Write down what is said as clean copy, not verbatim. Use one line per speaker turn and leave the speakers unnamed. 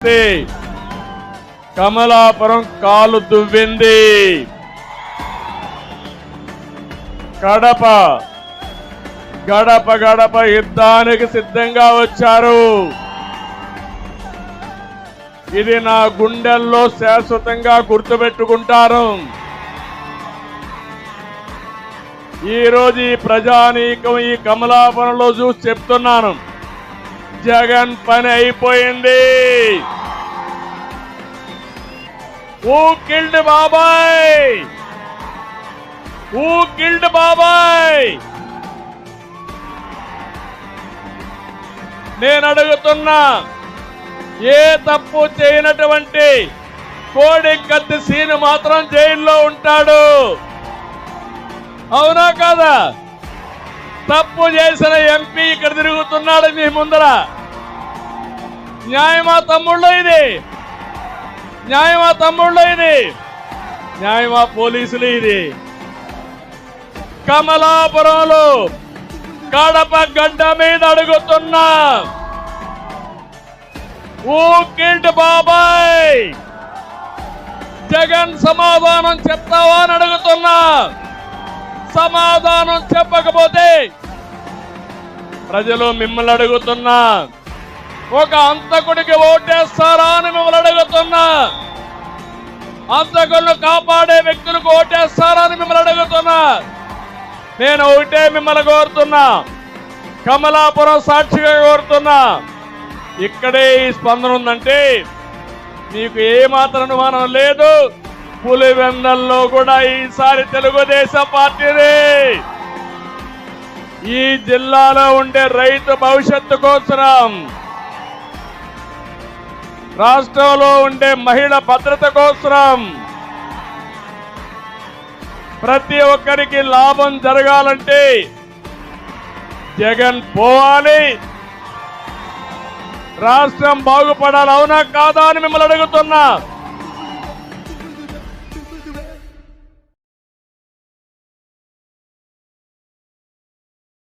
శక్తి కమలాపురం కాలు దువ్వింది. కడప గడప గడప యుద్ధానికి సిద్ధంగా వచ్చారు. ఇది నా గుండెల్లో శాశ్వతంగా గుర్తుపెట్టుకుంటారు. ఈరోజు ఈ ప్రజానీకం ఈ కమలాపురంలో చూసి చెప్తున్నాను, జగన్ పని అయిపోయింది. హూ కిల్డ్ బాబాయ్? హూ కిల్డ్ బాబాయ్? నేను అడుగుతున్నా, ఏ తప్పు చేయనటువంటి కోడికత్తి సీను మాత్రం జైల్లో ఉంటాడు, అవునా కాదా? తప్పు చేసిన ఎంపీ ఇక్కడ తిరుగుతున్నాడు మీ ముందర. న్యాయమా తమ్ముళ్ళు ఇది? న్యాయమా తమ్ముళ్ళు ఇది? న్యాయమా పోలీసులు ఇది? కమలాపురంలో కడప గడ్డ మీద అడుగుతున్నా, హూ కిల్డ్ బాబాయ్? జగన్ సమాధానం చెప్తావా అని అడుగుతున్నా. సమాధానం చెప్పకపోతే ప్రజలు మిమ్మల్ని అడుగుతున్నా, ఒక హంతకుడికి ఓటేస్తారా అని మిమ్మల్ని అడుగుతున్నా. హంతకులను కాపాడే వ్యక్తులకు ఓటేస్తారా అని మిమ్మల్ని అడుగుతున్నా. నేను ఒకటే మిమ్మల్ని కోరుతున్నా, కమలాపురం సాక్షిగా కోరుతున్నా, ఇక్కడే ఈ స్పందన ఉందంటే మీకు ఏమాత్రం అనుమానం లేదు, పులివెందల్లో కూడా ఈసారి తెలుగుదేశం పార్టీనే. ఈ జిల్లాలో ఉండే రైతు భవిష్యత్తు కోసం, రాష్ట్రంలో ఉండే మహిళ భద్రత కోసం, ప్రతి ఒక్కరికి లాభం జరగాలంటే జగన్ పోవాలి, రాష్ట్రం బాగుపడాలి, అవునా కాదా అని మిమ్మల్ని అడుగుతున్నా.